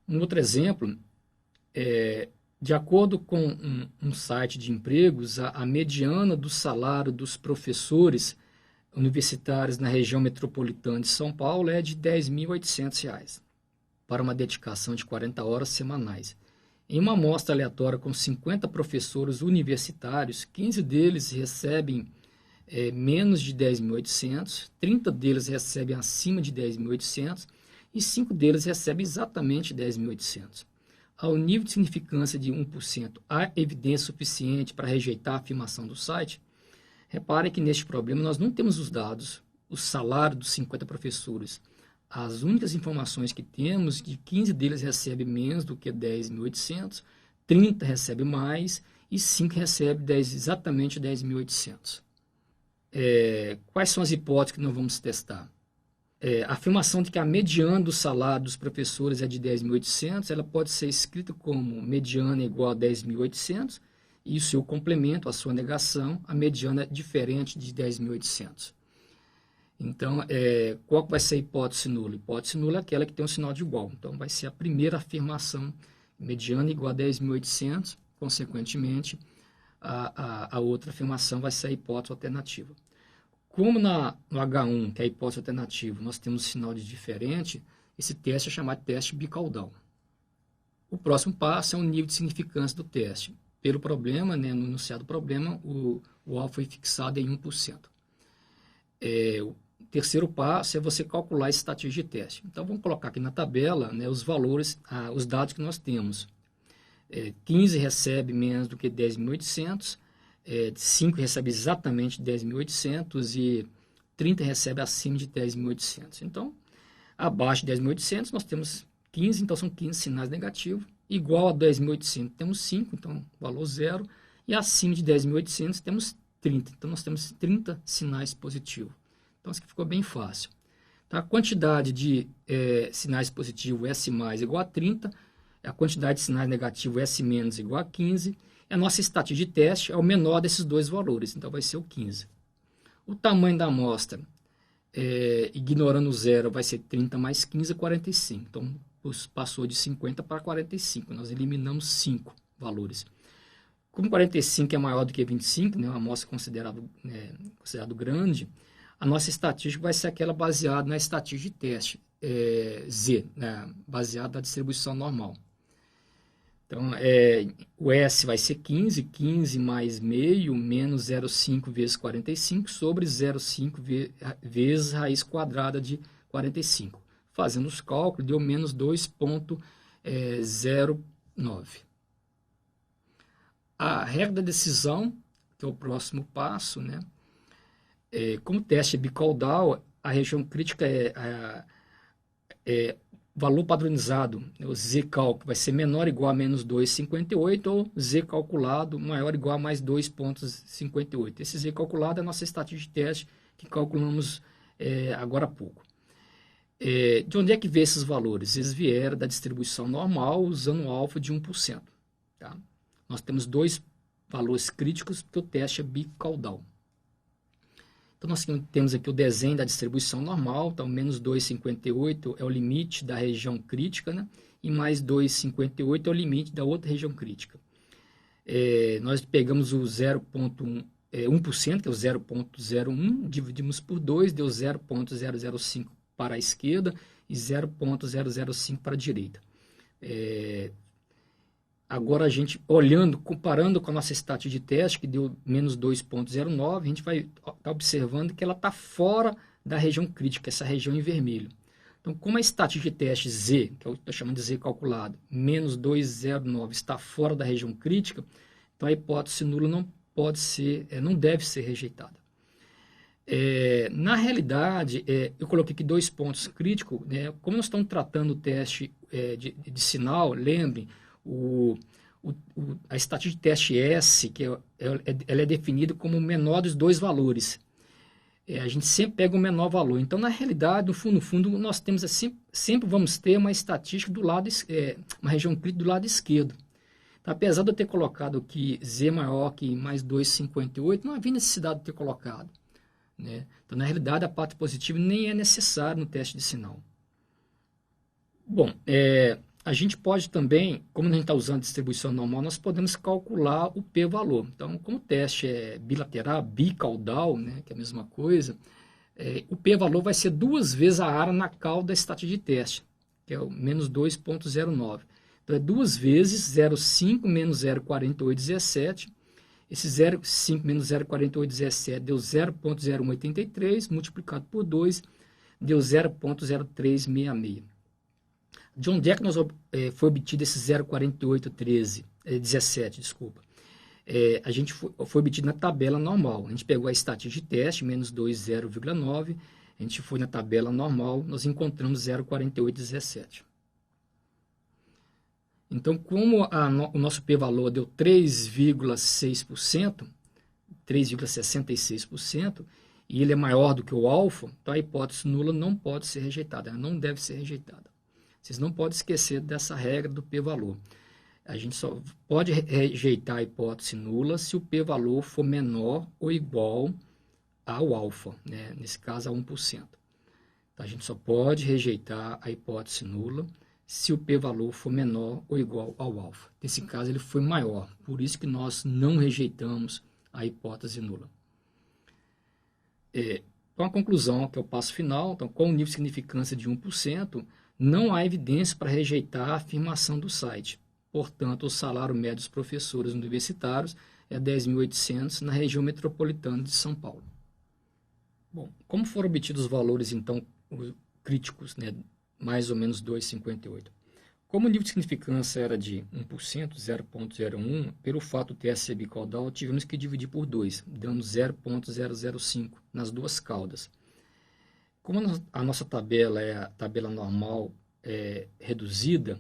Um outro exemplo, de acordo com um site de empregos, a mediana do salário dos professores universitários na região metropolitana de São Paulo é de R$ 10.800 para uma dedicação de 40 horas semanais. Em uma amostra aleatória com 50 professores universitários, 15 deles recebem menos de 10.800, 30 deles recebem acima de 10.800 e 5 deles recebem exatamente 10.800. Ao nível de significância de 1%, há evidência suficiente para rejeitar a afirmação do site? Reparem que neste problema nós não temos os dados, o salário dos 50 professores. As únicas informações que temos, que 15 deles recebem menos do que 10.800, 30 recebem mais e 5 recebem exatamente 10.800. Quais são as hipóteses que nós vamos testar? A afirmação de que a mediana do salário dos professores é de 10.800, ela pode ser escrita como mediana igual a 10.800, e o seu complemento, a sua negação, a mediana é diferente de 10.800. Então, qual vai ser a hipótese nula? Hipótese nula é aquela que tem um sinal de igual. Então, vai ser a primeira afirmação, mediana igual a 10.800, consequentemente, a outra afirmação vai ser a hipótese alternativa. Como no H1, que é a hipótese alternativa, nós temos um sinal de diferente, esse teste é chamado de teste bicaudal. O próximo passo é o nível de significância do teste. Pelo problema, no enunciado do problema, o alvo foi fixado em 1%. O terceiro passo é você calcular essa estatística de teste. Então, vamos colocar aqui na tabela os valores, os dados que nós temos. 15 recebe menos do que 10.800, 5 recebe exatamente 10.800 e 30 recebe acima de 10.800. Então, abaixo de 10.800 nós temos 15, então são 15 sinais negativos. Igual a 10.800 temos 5, então valor 0. E acima de 10.800 temos 30. Então nós temos 30 sinais positivos. Então isso aqui ficou bem fácil. Então, a quantidade de sinais positivos S mais igual a 30. A quantidade de sinais negativos S menos igual a 15. E a nossa estatística de teste é o menor desses dois valores. Então vai ser o 15. O tamanho da amostra, ignorando o 0, vai ser 30 mais 15 é 45. Então passou de 50 para 45. Nós eliminamos 5 valores. Como 45 é maior do que 25, uma amostra considerado grande, a nossa estatística vai ser aquela baseada na estatística de teste, Z, baseada na distribuição normal. Então, o S vai ser 15, 15 mais meio, menos 0,5 vezes 45, sobre 0,5 vezes raiz quadrada de 45. Fazendo os cálculos, deu menos 2,09. A regra da decisão, que é o próximo passo, como o teste é bicaudal, a região crítica é valor padronizado, o Z cálculo vai ser menor ou igual a menos 2,58 ou Z calculado maior ou igual a mais 2,58. Esse Z calculado é a nossa estatística de teste que calculamos agora há pouco. De onde é que veio esses valores? Eles vieram da distribuição normal usando o alfa de 1%. Tá? Nós temos dois valores críticos porque o teste é bicaudal. Então, nós temos aqui o desenho da distribuição normal. Então, menos 2,58 é o limite da região crítica, e mais 2,58 é o limite da outra região crítica. Nós pegamos o 0,1%, que é o 0,01, dividimos por 2, deu 0,005 para a esquerda e 0,005 para a direita. Agora, a gente comparando com a nossa estatística de teste, que deu menos 2,09, a gente vai estar observando que ela está fora da região crítica, essa região em vermelho. Então, como a estatística de teste Z, que eu estou chamando de Z calculado, menos 2,09 está fora da região crítica, então a hipótese nula não deve ser rejeitada. Na realidade, eu coloquei aqui 2 pontos críticos, como nós estamos tratando o teste de sinal, lembrem, a estatística de teste S, ela é definida como o menor dos dois valores. A gente sempre pega o menor valor. Então, na realidade, no fundo, nós temos sempre vamos ter uma estatística do lado, uma região crítica do lado esquerdo. Então, apesar de eu ter colocado aqui Z maior que mais 2,58, não havia necessidade de ter colocado. Então, na realidade, a parte positiva nem é necessária no teste de sinal. Bom, A gente pode também, como a gente está usando distribuição normal, nós podemos calcular o p-valor. Então, como o teste é bilateral, bicaudal, né, que é a mesma coisa, o p-valor vai ser 2 vezes a área na cauda da estática de teste, que é o menos 2,09. Então, é 2 vezes 0,5 menos 0,4817. Esse 0,5 menos 0,4817 deu 0,0183, multiplicado por 2, deu 0,0366. De onde é que foi obtido esse 0,4817, desculpa? A gente foi obtido na tabela normal. A gente pegou a estatística de teste, menos 2,0,9. A gente foi na tabela normal, nós encontramos 0,4817. Então, como o nosso p-valor deu 3,6%, 3,66%, e ele é maior do que o alfa, então a hipótese nula não pode ser rejeitada, ela não deve ser rejeitada. Vocês não podem esquecer dessa regra do p-valor. A gente só pode rejeitar a hipótese nula se o p-valor for menor ou igual ao alfa, né? Nesse caso a 1%. Então, a gente só pode rejeitar a hipótese nula se o p-valor for menor ou igual ao alfa. Nesse caso ele foi maior, por isso que nós não rejeitamos a hipótese nula. Então a conclusão, que é o passo final, então, com o nível de significância de 1%, não há evidência para rejeitar a afirmação do site. Portanto, o salário médio dos professores universitários é 10.800 na região metropolitana de São Paulo. Bom, como foram obtidos os valores, então, críticos, né, mais ou menos 2,58? Como o nível de significância era de 1%, 0,01, pelo fato do teste ser bicaudal, tivemos que dividir por 2, dando 0,005 nas duas caudas. Como a nossa tabela é a tabela normal reduzida,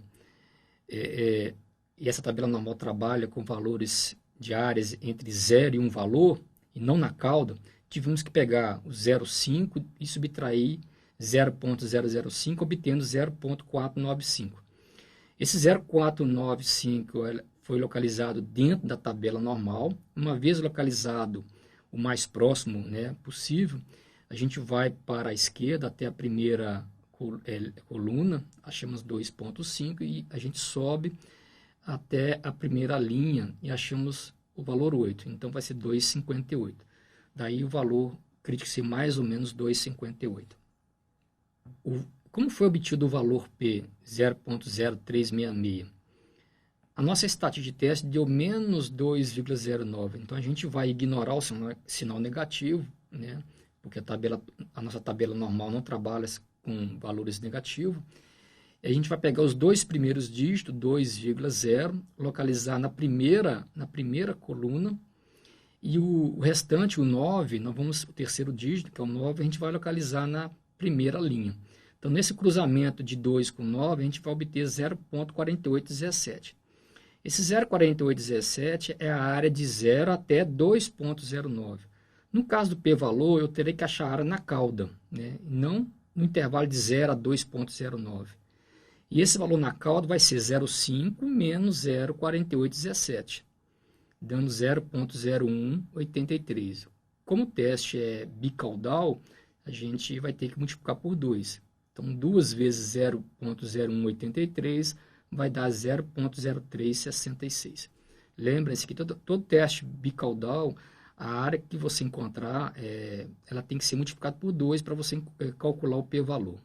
e essa tabela normal trabalha com valores de áreas entre 0 e 1 valor, e não na cauda, tivemos que pegar o 0,5 e subtrair 0,005, obtendo 0,495. Esse 0,495 foi localizado dentro da tabela normal. Uma vez localizado o mais próximo, né, possível, a gente vai para a esquerda até a primeira coluna, achamos 2,5 e a gente sobe até a primeira linha e achamos o valor 8. Então vai ser 2,58. Daí o valor crítico ser mais ou menos 2,58. Como foi obtido o valor P 0,0366? A nossa estatística de teste deu menos 2,09. Então a gente vai ignorar o sinal negativo, né? Porque a nossa tabela normal não trabalha com valores negativos. E a gente vai pegar os dois primeiros dígitos, 2,0, localizar na primeira coluna, e o restante, o 9, o terceiro dígito, que é o 9, a gente vai localizar na primeira linha. Então, nesse cruzamento de 2 com 9, a gente vai obter 0,4817. Esse 0,4817 é a área de 0 até 2,09. No caso do p-valor, eu terei que achar a área na cauda, né? Não no intervalo de 0 a 2,09. E esse valor na cauda vai ser 0,5 menos 0,4817, dando 0,0183. Como o teste é bicaudal, a gente vai ter que multiplicar por 2. Então, 2 vezes 0,0183 vai dar 0,0366. Lembre-se que todo teste bicaudal, a área que você encontrar, ela tem que ser multiplicada por 2 para você calcular o p-valor.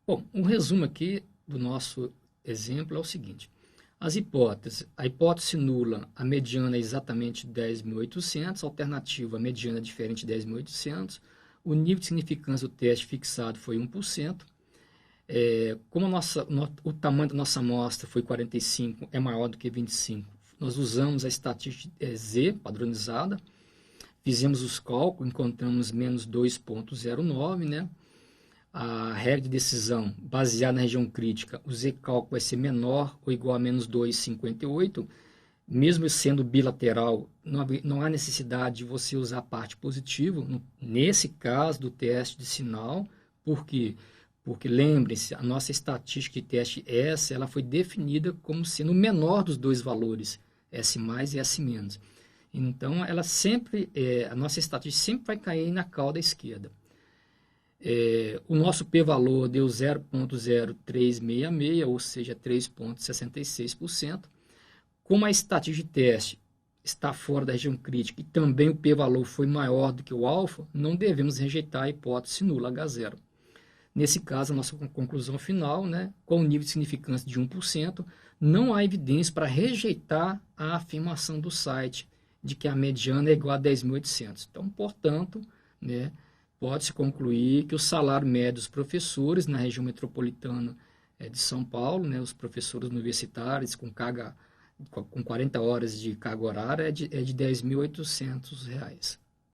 Bom, um resumo aqui do nosso exemplo é o seguinte. As hipóteses. A hipótese nula, a mediana é exatamente 10.800, a alternativa, a mediana é diferente de 10.800, o nível de significância do teste fixado foi 1%. Como o tamanho da nossa amostra foi 45, é maior do que 25, nós usamos a estatística Z padronizada, fizemos os cálculos, encontramos menos 2,09, né? A regra de decisão baseada na região crítica, o Z-cálculo vai ser menor ou igual a menos 2,58, mesmo sendo bilateral, não há necessidade de você usar a parte positiva, nesse caso do teste de sinal, por quê? Porque lembrem-se, a nossa estatística de teste S, ela foi definida como sendo o menor dos dois valores, S mais e S menos. Então, ela sempre, a nossa estatística sempre vai cair na cauda esquerda. O nosso p-valor deu 0,0366, ou seja, 3,66%. Como a estatística de teste está fora da região crítica e também o p-valor foi maior do que o alfa, não devemos rejeitar a hipótese nula H0. Nesse caso, a nossa conclusão final, né, com o nível de significância de 1%, não há evidência para rejeitar a afirmação do site de que a mediana é igual a 10.800. Então, portanto, né, pode-se concluir que o salário médio dos professores na região metropolitana de São Paulo, né, os professores universitários com 40 horas de carga horária, é de R$ 10.800.